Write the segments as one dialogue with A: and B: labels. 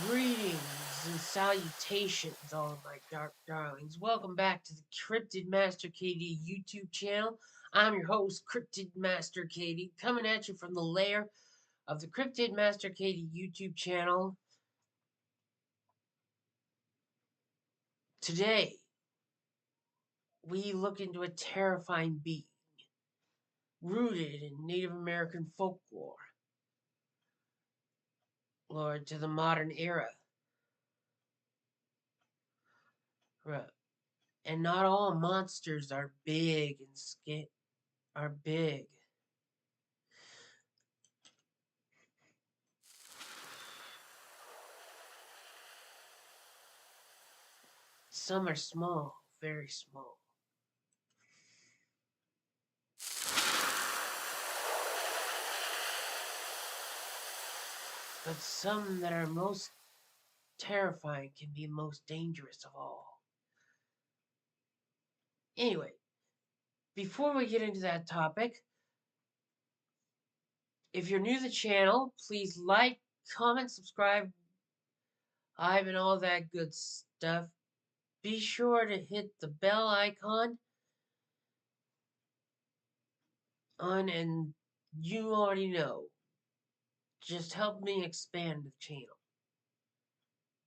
A: Greetings and salutations, all of my dark darlings. Welcome back to the Cryptid Master KD YouTube channel. I'm your host, Cryptid Master KD, coming at you from the lair of the Cryptid Master KD YouTube channel. Today, we look into a terrifying being rooted in Native American folklore, Lord, to the modern era. And not all monsters are big and are big. Some are small, very small. But some that are most terrifying can be most dangerous of all. Anyway, before we get into that topic, if you're new to the channel, please like, comment, subscribe, and all that good stuff. Be sure to hit the bell icon on, and you already know. Just help me expand the channel.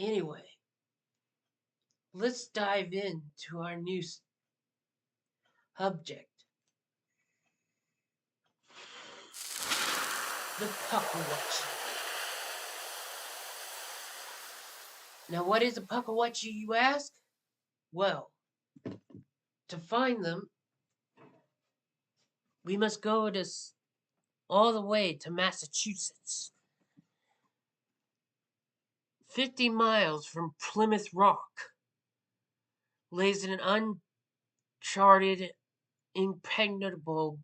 A: Anyway, let's dive into our new subject. The pukwudgie. Now, what is a pukwudgie, you ask? Well, to find them, we must go all the way to Massachusetts. 50 miles from Plymouth Rock lays an uncharted, impregnable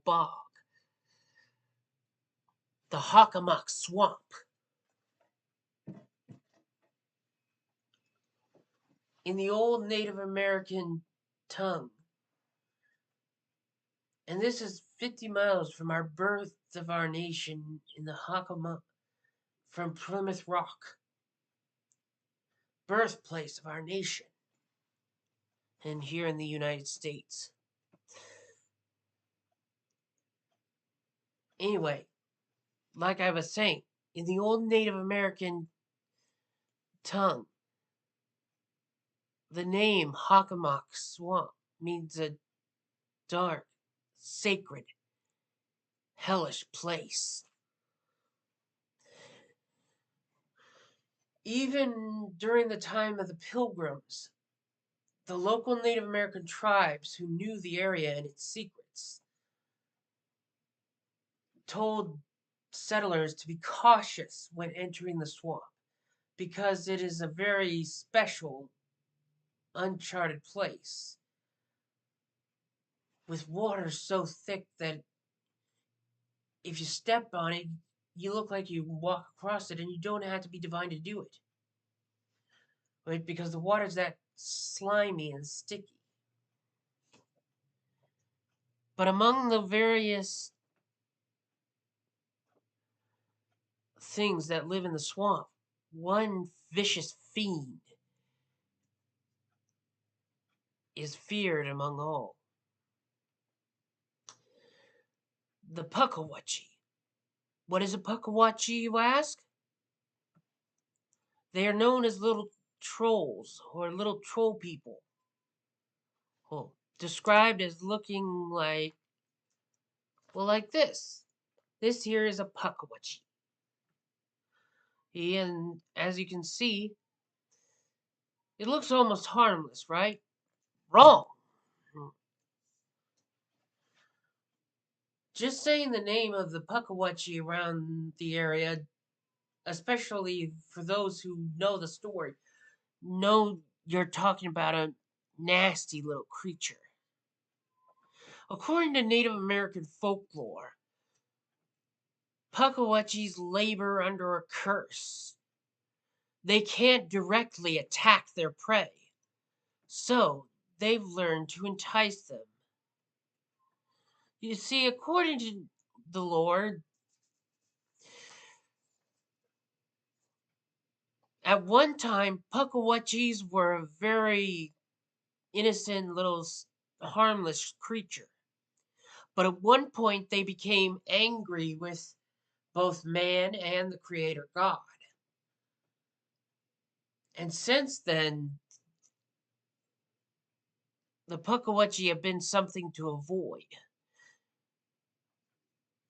A: bog, the Hockomock Swamp. In the old Native American tongue. And this is 50 miles from our birth of our nation in the Hockomock, from Plymouth Rock, birthplace of our nation, and here in the United States. Anyway, like I was saying, in the old Native American tongue, the name Hockomock Swamp means a dark, sacred, hellish place. Even during the time of the Pilgrims, the local Native American tribes who knew the area and its secrets told settlers to be cautious when entering the swamp because it is a very special, uncharted place with water so thick that if you step on it, you look like you walk across it and you don't have to be divine to do it. Right? Because the water's that slimy and sticky. But among the various things that live in the swamp, one vicious fiend is feared among all. The pukwudgie. What is a pukwudgie, you ask? They are known as little trolls or little troll people. Oh, described as looking like, well, like this. This here is a pukwudgie. And as you can see, it looks almost harmless, right? Wrong. Just saying the name of the pukwudgie around the area, especially for those who know the story, know you're talking about a nasty little creature. According to Native American folklore, pukwudgies labor under a curse. They can't directly attack their prey, so they've learned to entice them. You see, according to the lore, At one time, pukwudgies were a very innocent little harmless creature. But at one point, they became angry with both man and the Creator God. And since then, the pukwudgie have been something to avoid.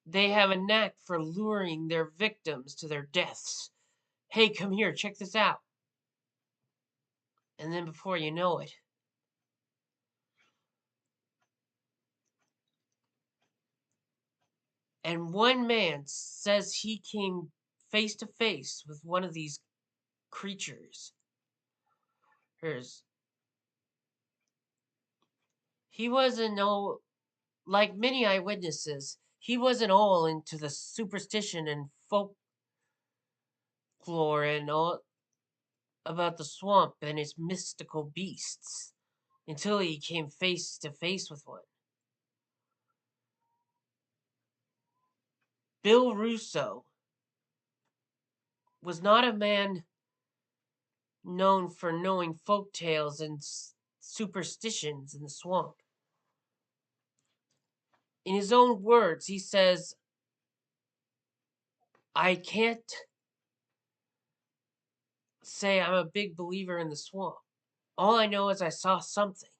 A: They have a knack for luring their victims to their deaths. Hey, come here, check this out. And then before you know it, and one man says he came face to face with one of these creatures. Hers. He wasn't no like many eyewitnesses. He wasn't all into the superstition and folklore and all about the swamp and its mystical beasts until he came face to face with one. Bill Russo was not a man known for knowing folk tales and superstitions in the swamp. In his own words, he says, I can't say I'm a big believer in the swamp. All I know is I saw something.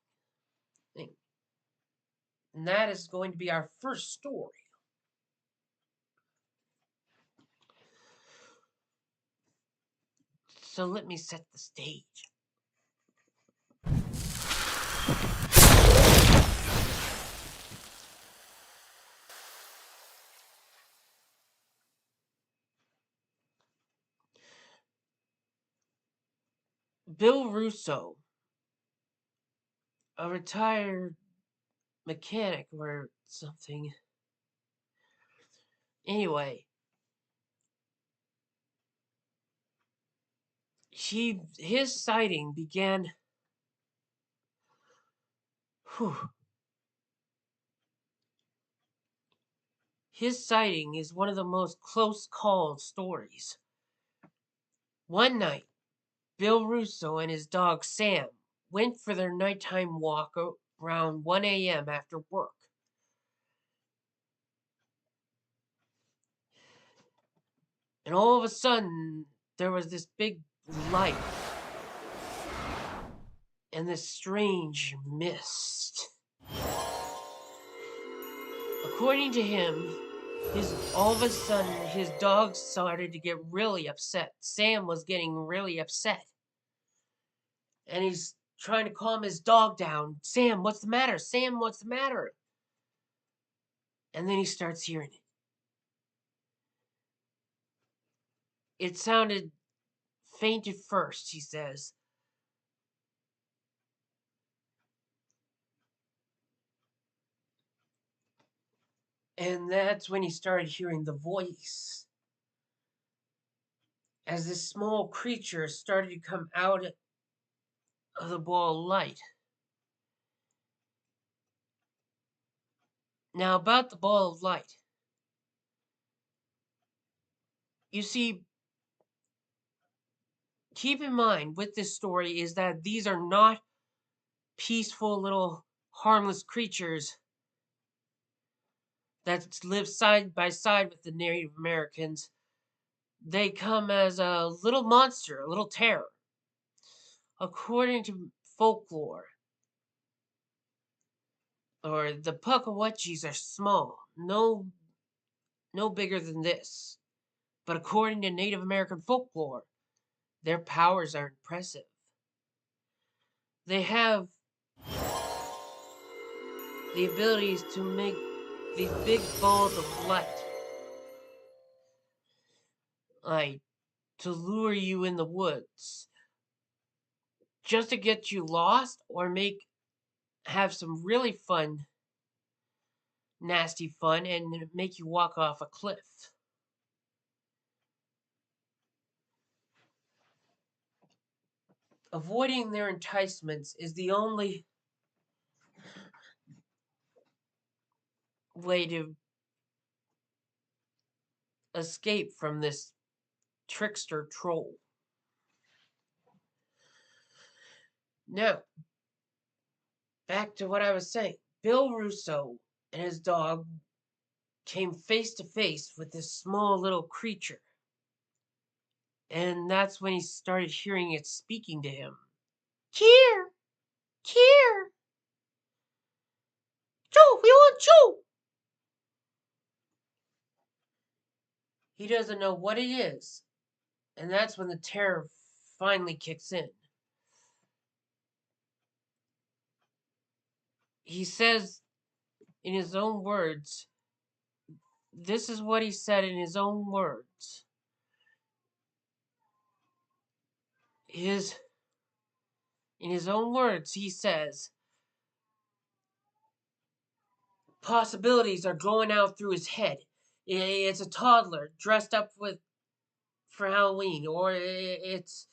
A: And that is going to be our first story. So let me set the stage. Bill Russo, a retired mechanic or something. Anyway, his sighting began. Whew, his sighting is one of the most close call stories. One night, Bill Russo and his dog Sam went for their nighttime walk around 1 a.m. after work. And all of a sudden, there was this big light and this strange mist. According to him, all of a sudden his dog started to get really upset. Sam was getting really upset. And he's trying to calm his dog down. Sam, what's the matter? Sam, what's the matter? And then he starts hearing it. It sounded faint at first, he says. And that's when he started hearing the voice. As this small creature started to come out of the ball of light. Now, about the ball of light. You see, keep in mind with this story is that these are not peaceful little harmless creatures that live side by side with the Native Americans. They come as a little monster, a little terror. According to folklore, or the pukwudgies are small, no bigger than this. But according to Native American folklore, their powers are impressive. They have the abilities to make these big balls of light, like to lure you in the woods, just to get you lost or have some really fun, nasty fun, and make you walk off a cliff. Avoiding their enticements is the only way to escape from this trickster troll. Now, back to what I was saying. Bill Russo and his dog came face to face with this small little creature. And that's when he started hearing it speaking to him. Here, here, Joe, we want Joe. He doesn't know what it is. And that's when the terror finally kicks in. He says in his own words, this is what he said in his own words. In his own words, he says, possibilities are going out through his head. It's a toddler dressed up for Halloween, or it's.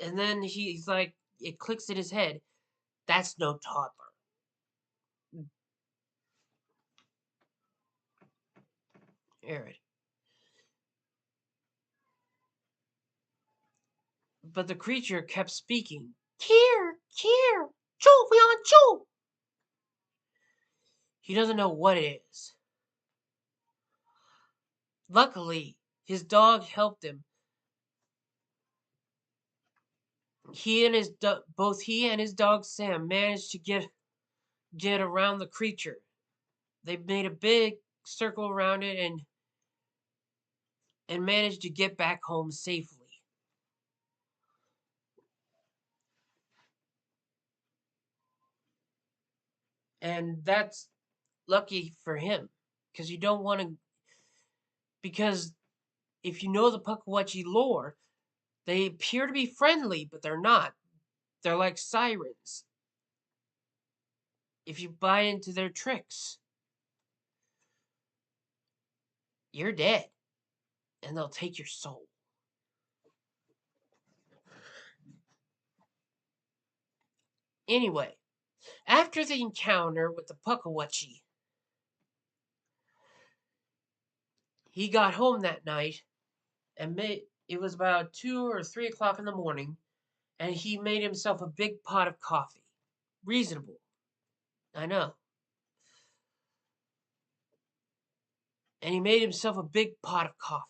A: And then he's like, it clicks in his head. That's no toddler. Aaron. But the creature kept speaking. Here, Joe, we want Joe. He doesn't know what it is. Luckily, his dog helped him. Both he and his dog Sam managed to get around the creature. They made a big circle around it and managed to get back home safely. And that's lucky for him, because you don't want to. Because if you know the pukwudgie lore, they appear to be friendly, but they're not. They're like sirens. If you buy into their tricks, you're dead, and they'll take your soul. Anyway, after the encounter with the pukwudgie, he got home that night, and it was about 2 or 3 o'clock in the morning, and he made himself a big pot of coffee. Reasonable, I know. And he made himself a big pot of coffee.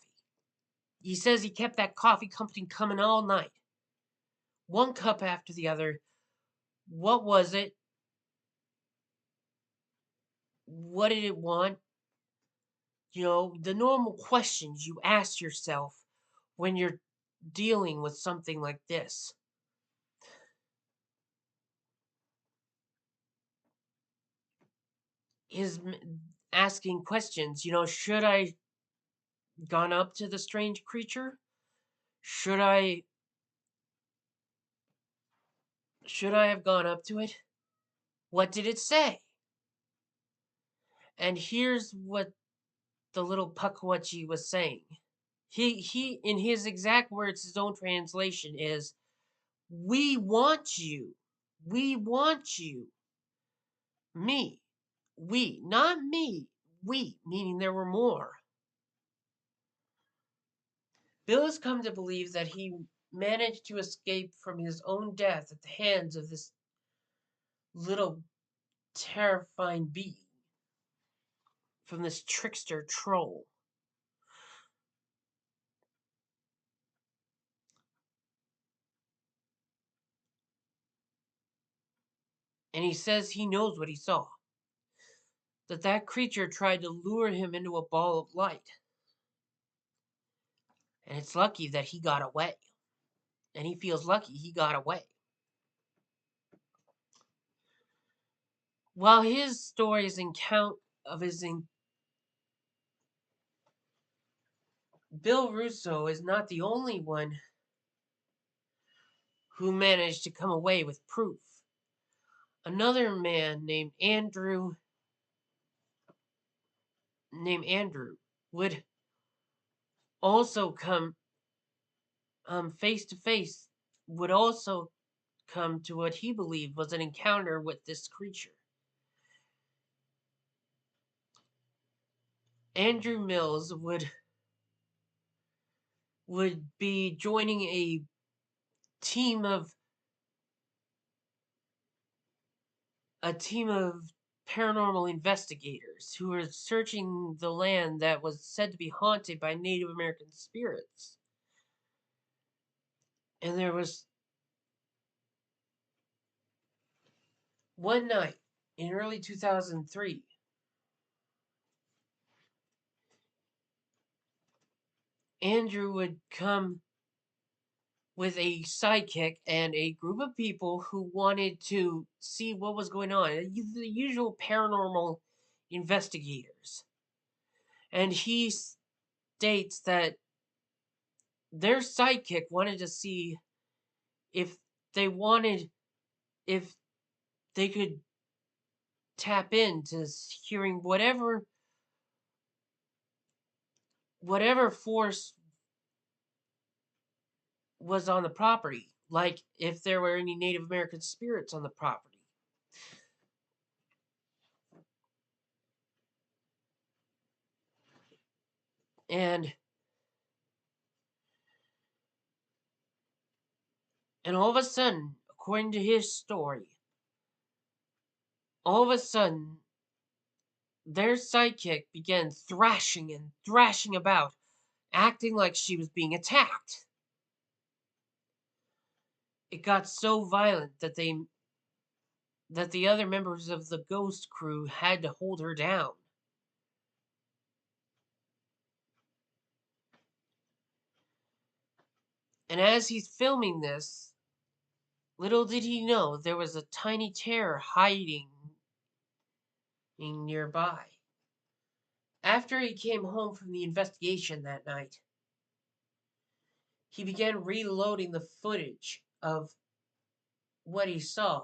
A: He says he kept that coffee company coming all night. One cup after the other. What was it? What did it want? You know, the normal questions you ask yourself when you're dealing with something like this. Is asking questions, should I gone up to the strange creature? Should I have gone up to it? What did it say? And here's what the little pukwudgie was saying. He in his exact words, his own translation is, "We want you. We want you. Me. We, not me. We," meaning there were more. Bill has come to believe that he managed to escape from his own death at the hands of this little terrifying being, from this trickster troll. And he says he knows what he saw. That creature tried to lure him into a ball of light. And it's lucky that he got away. And he feels lucky he got away. While his stories and count of his Bill Russo is not the only one who managed to come away with proof. Another man named Andrew would also come face to face, would also come to what he believed was an encounter with this creature. Andrew Mills would be joining team of a team of paranormal investigators who were searching the land that was said to be haunted by Native American spirits. And there was one night in early 2003, Andrew would come with a sidekick and a group of people who wanted to see what was going on. The usual paranormal investigators. And he states that their sidekick wanted to see if they wanted, if they could tap into hearing whatever force was on the property, like if there were any Native American spirits on the property. And all of a sudden, according to his story, all of a sudden their sidekick began thrashing and thrashing about, acting like she was being attacked. It got so violent that the other members of the ghost crew had to hold her down. And as he's filming this, little did he know there was a tiny terror hiding nearby. After he came home from the investigation that night, he began reloading the footage of what he saw.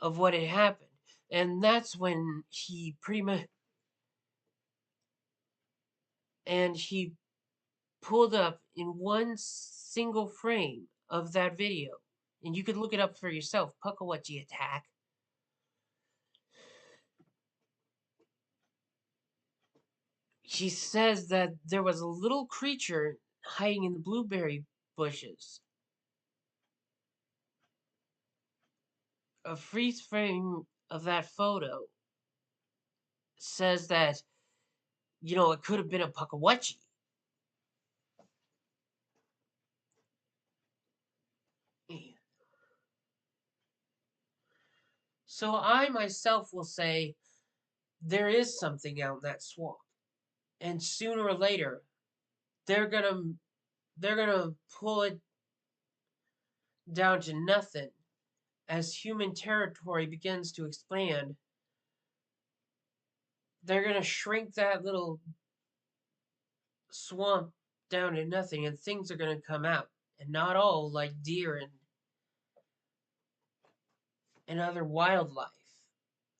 A: Of what had happened. And that's when he he pulled up in one single frame of that video. And you could look it up for yourself, pukwudgie attack. He says that there was a little creature hiding in the blueberry bushes. A freeze frame of that photo says that, it could have been a pukwudgie. So I myself will say there is something out in that swamp. And sooner or later, they're gonna pull it down to nothing as human territory begins to expand. They're gonna shrink that little swamp down to nothing, and things are gonna come out, and not all like deer and other wildlife.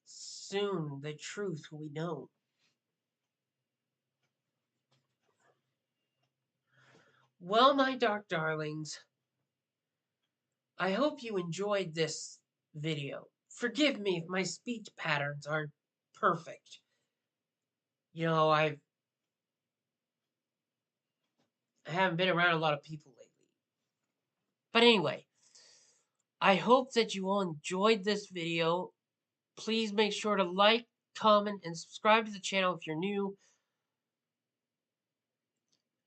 A: Soon the truth will be known. Well, my dark darlings, I hope you enjoyed this video. Forgive me if my speech patterns aren't perfect. I haven't been around a lot of people lately. But anyway, I hope that you all enjoyed this video. Please make sure to like, comment, and subscribe to the channel if you're new.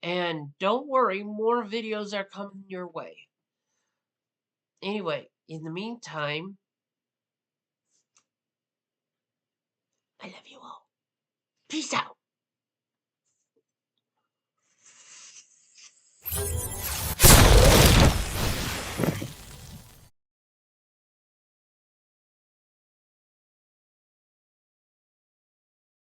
A: And don't worry, more videos are coming your way. Anyway, in the meantime, I love you all. Peace out.